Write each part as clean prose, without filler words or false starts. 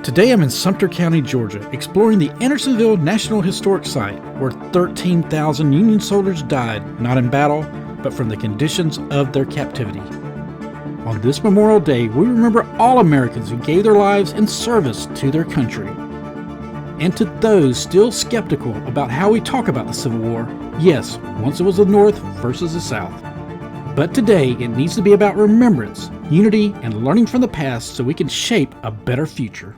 Today I'm in Sumter County, Georgia, exploring the Andersonville National Historic Site, where 13,000 Union soldiers died, not in battle, but from the conditions of their captivity. On this Memorial Day, we remember all Americans who gave their lives in service to their country. And to those still skeptical about how we talk about the Civil War, yes, once it was the North versus the South. But today, it needs to be about remembrance, unity, and learning from the past so we can shape a better future.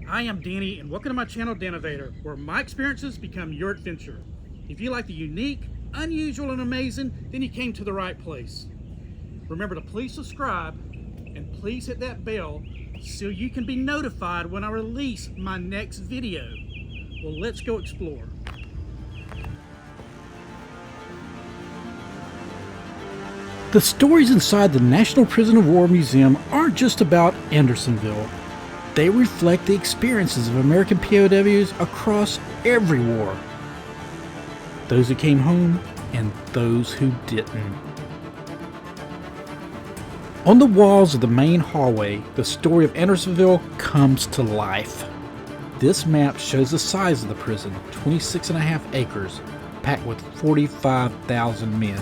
I am Danny, and welcome to my channel, Danovator, where my experiences become your adventure. If you like the unique, unusual, and amazing, then you came to the right place. Remember to please subscribe, and please hit that bell so you can be notified when I release my next video. Well, let's go explore. The stories inside the National Prison of War Museum aren't just about Andersonville. They reflect the experiences of American POWs across every war. Those who came home and those who didn't. On the walls of the main hallway, the story of Andersonville comes to life. This map shows the size of the prison, 26.5 acres, packed with 45,000 men.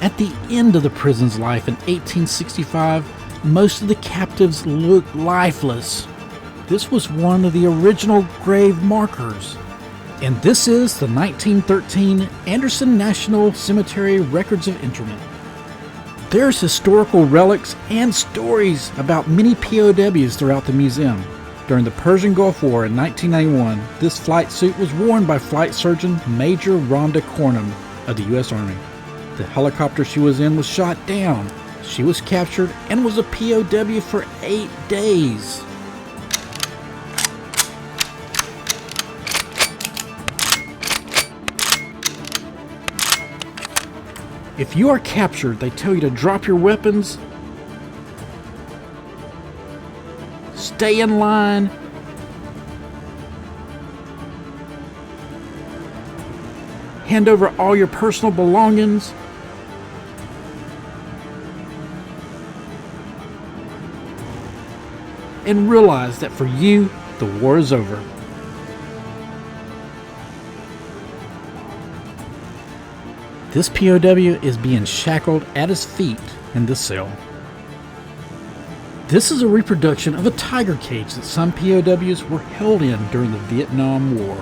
At the end of the prison's life in 1865, most of the captives looked lifeless. This was one of the original grave markers. And this is the 1913 Anderson National Cemetery Records of Interment. There's historical relics and stories about many POWs throughout the museum. During the Persian Gulf War in 1991, this flight suit was worn by Flight Surgeon Major Rhonda Cornum of the U.S. Army. The helicopter she was in was shot down. She was captured and was a POW for 8 days. If you are captured, they tell you to drop your weapons, stay in line, hand over all your personal belongings, and realize that for you, the war is over. This POW is being shackled at his feet in this cell. This is a reproduction of a tiger cage that some POWs were held in during the Vietnam War.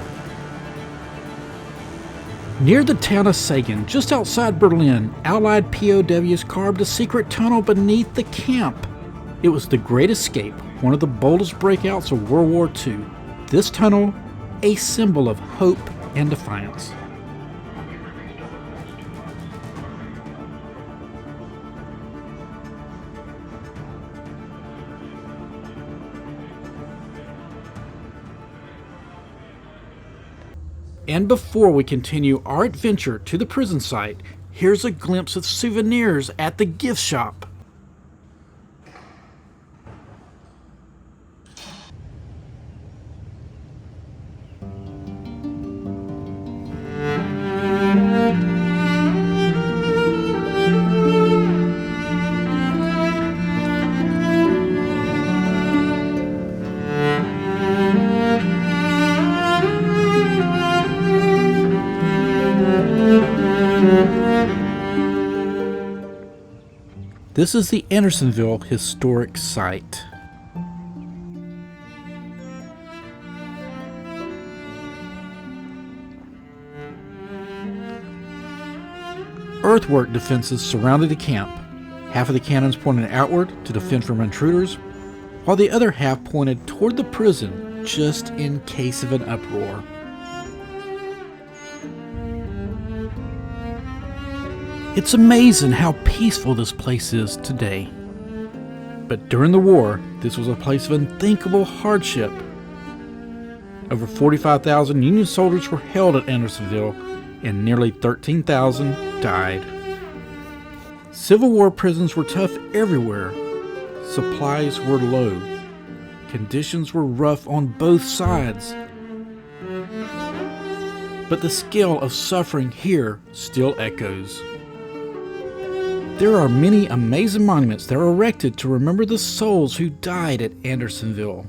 Near the town of Sagan, just outside Berlin, Allied POWs carved a secret tunnel beneath the camp. It was the Great Escape, one of the boldest breakouts of World War II. This tunnel, a symbol of hope and defiance. And before we continue our adventure to the prison site, here's a glimpse of souvenirs at the gift shop. This is the Andersonville Historic Site. Earthwork defenses surrounded the camp. Half of the cannons pointed outward to defend from intruders, while the other half pointed toward the prison just in case of an uproar. It's amazing how peaceful this place is today. But during the war, this was a place of unthinkable hardship. Over 45,000 Union soldiers were held at Andersonville, and nearly 13,000 died. Civil War prisons were tough everywhere. Supplies were low. Conditions were rough on both sides. But the scale of suffering here still echoes. There are many amazing monuments that are erected to remember the souls who died at Andersonville.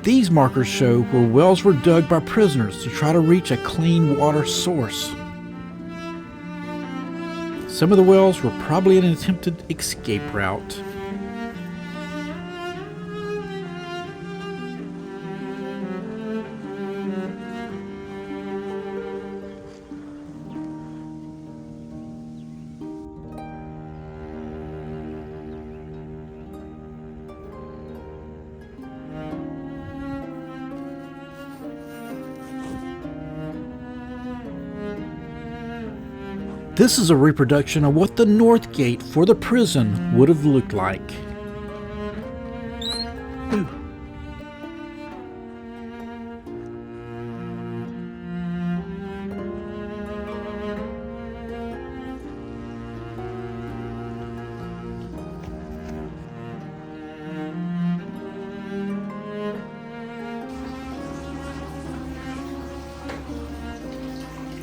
These markers show where wells were dug by prisoners to try to reach a clean water source. Some of the wells were probably an attempted escape route. This is a reproduction of what the north gate for the prison would have looked like.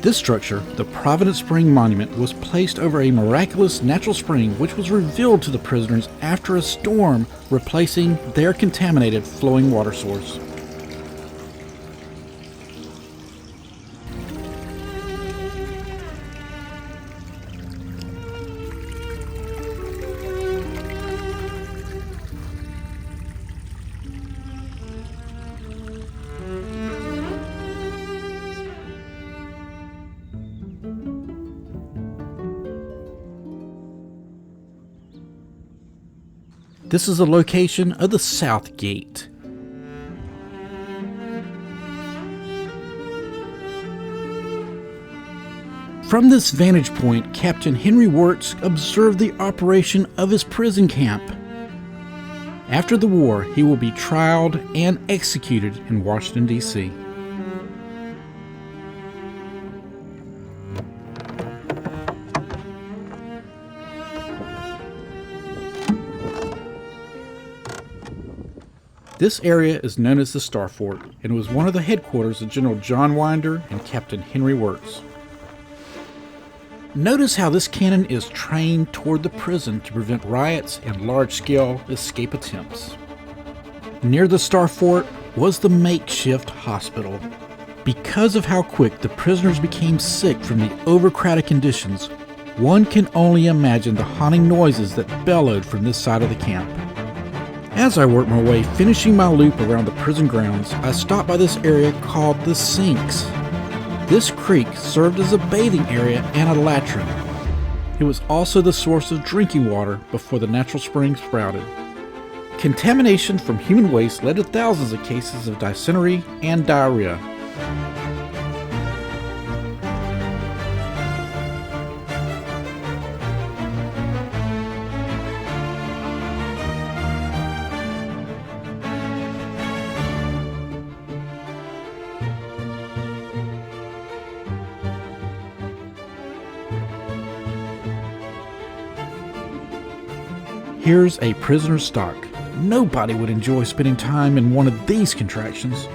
This structure, the Providence Spring Monument, was placed over a miraculous natural spring which was revealed to the prisoners after a storm, replacing their contaminated flowing water source. This is the location of the South Gate. From this vantage point, Captain Henry Wirtz observed the operation of his prison camp. After the war, he will be tried and executed in Washington, D.C. This area is known as the Star Fort and was one of the headquarters of General John Winder and Captain Henry Wirtz. Notice how this cannon is trained toward the prison to prevent riots and large-scale escape attempts. Near the Star Fort was the makeshift hospital. Because of how quick the prisoners became sick from the overcrowded conditions, one can only imagine the haunting noises that bellowed from this side of the camp. As I worked my way finishing my loop around the prison grounds, I stopped by this area called the Sinks. This creek served as a bathing area and a latrine. It was also the source of drinking water before the natural spring sprouted. Contamination from human waste led to thousands of cases of dysentery and diarrhea. Here's a prisoner's stock. Nobody would enjoy spending time in one of these contractions.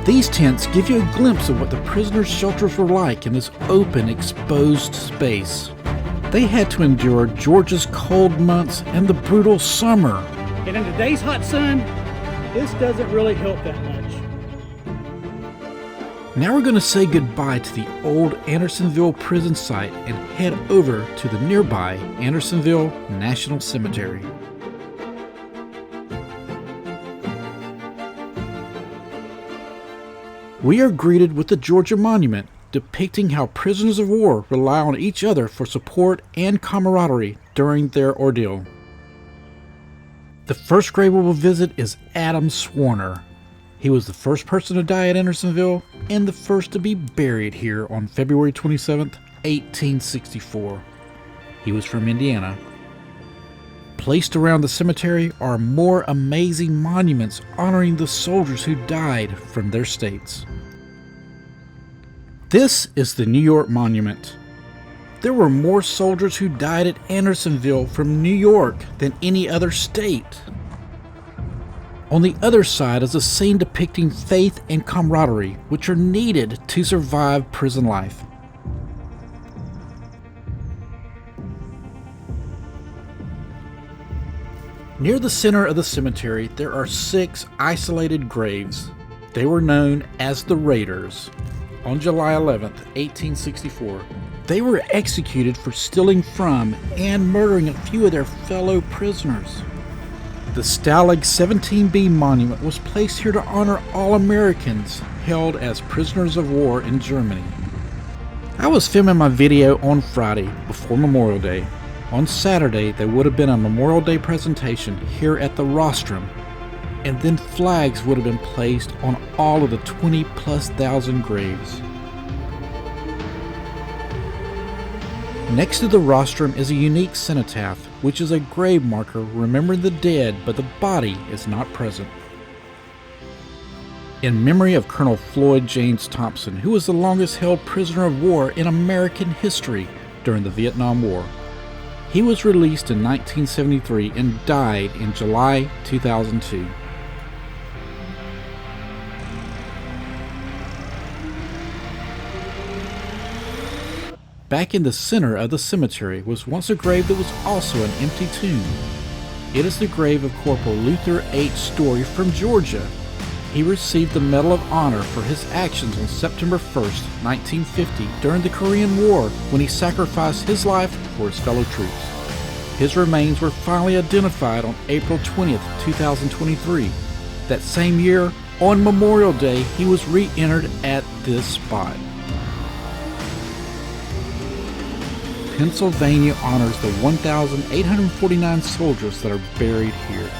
These tents give you a glimpse of what the prisoners' shelters were like in this open, exposed space. They had to endure Georgia's cold months and the brutal summer. And in today's hot sun, this doesn't really help that much. Now we're going to say goodbye to the old Andersonville prison site and head over to the nearby Andersonville National Cemetery. We are greeted with the Georgia Monument, depicting how prisoners of war rely on each other for support and camaraderie during their ordeal. The first grave we will visit is Adam Swarner. He was the first person to die at Andersonville and the first to be buried here on February 27, 1864. He was from Indiana. Placed around the cemetery are more amazing monuments honoring the soldiers who died from their states. This is the New York Monument. There were more soldiers who died at Andersonville from New York than any other state. On the other side is a scene depicting faith and camaraderie, which are needed to survive prison life. Near the center of the cemetery, there are 6 isolated graves. They were known as the Raiders. On July 11, 1864, they were executed for stealing from and murdering a few of their fellow prisoners. The Stalag 17B monument was placed here to honor all Americans held as prisoners of war in Germany. I was filming my video on Friday before Memorial Day. On Saturday, there would have been a Memorial Day presentation here at the rostrum, and then flags would have been placed on all of the 20,000+ graves. Next to the rostrum is a unique cenotaph, which is a grave marker remembering the dead, but the body is not present. In memory of Colonel Floyd James Thompson, who was the longest held prisoner of war in American history during the Vietnam War. He was released in 1973 and died in July 2002. Back in the center of the cemetery was once a grave that was also an empty tomb. It is the grave of Corporal Luther H. Story from Georgia. He received the Medal of Honor for his actions on September 1st, 1950 during the Korean War when he sacrificed his life for his fellow troops. His remains were finally identified on April 20th, 2023. That same year, on Memorial Day, he was re-entered at this spot. Pennsylvania honors the 1,849 soldiers that are buried here.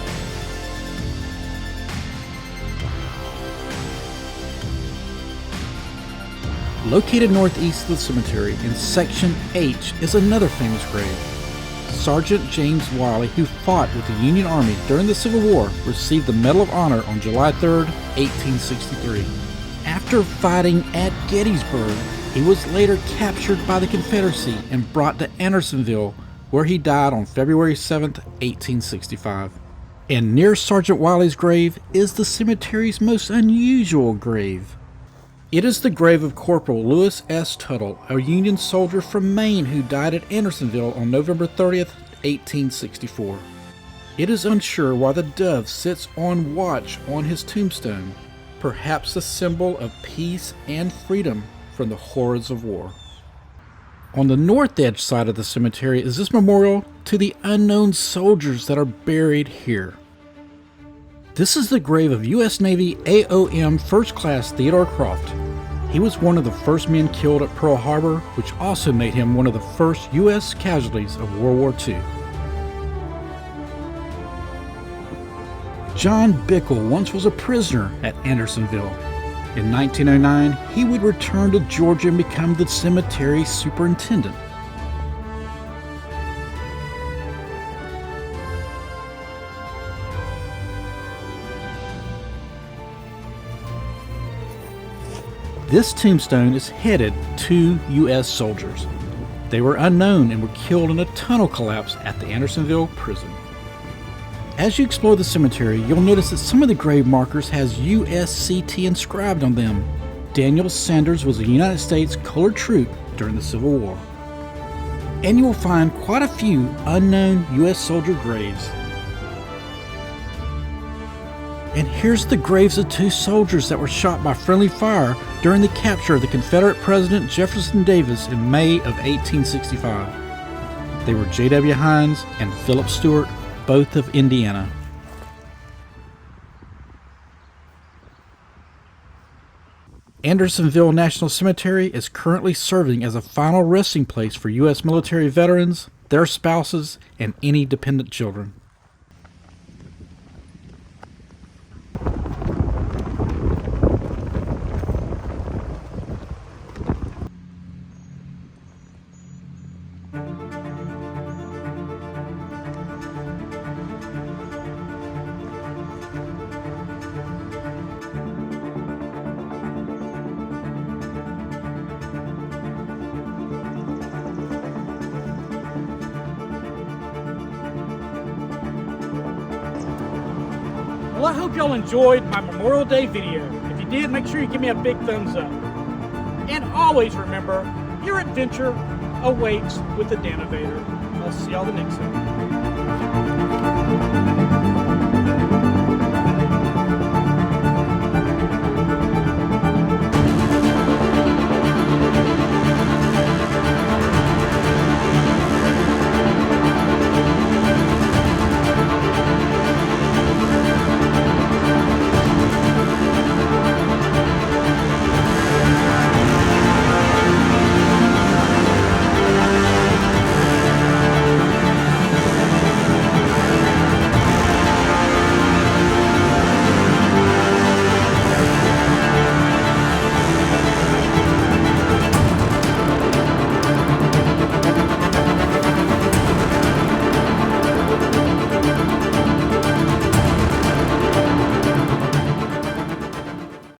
Located northeast of the cemetery in Section H is another famous grave. Sergeant James Wiley, who fought with the Union Army during the Civil War, received the Medal of Honor on July 3, 1863. After fighting at Gettysburg, he was later captured by the Confederacy and brought to Andersonville, where he died on February 7, 1865. And near Sergeant Wiley's grave is the cemetery's most unusual grave. It is the grave of Corporal Lewis S. Tuttle, a Union soldier from Maine who died at Andersonville on November 30, 1864. It is unsure why the dove sits on watch on his tombstone, perhaps a symbol of peace and freedom from the horrors of war. On the north edge side of the cemetery is this memorial to the unknown soldiers that are buried here. This is the grave of U.S. Navy AOM First Class Theodore Croft. He was one of the first men killed at Pearl Harbor, which also made him one of the first U.S. casualties of World War II. John Bickle once was a prisoner at Andersonville. In 1909, he would return to Georgia and become the cemetery superintendent. This tombstone is headed to U.S. soldiers. They were unknown and were killed in a tunnel collapse at the Andersonville prison. As you explore the cemetery, you'll notice that some of the grave markers has USCT inscribed on them. Daniel Sanders was a United States colored troop during the Civil War. And you will find quite a few unknown U.S. soldier graves. And here's the graves of 2 soldiers that were shot by friendly fire during the capture of the Confederate President Jefferson Davis in May of 1865. They were J.W. Hines and Philip Stewart, both of Indiana. Andersonville National Cemetery is currently serving as a final resting place for U.S. military veterans, their spouses, and any dependent children. hope y'all enjoyed my Memorial Day video. If you did, make sure you give me a big thumbs up. And always remember, your adventure awaits with the Danovator. I'll see y'all the next time.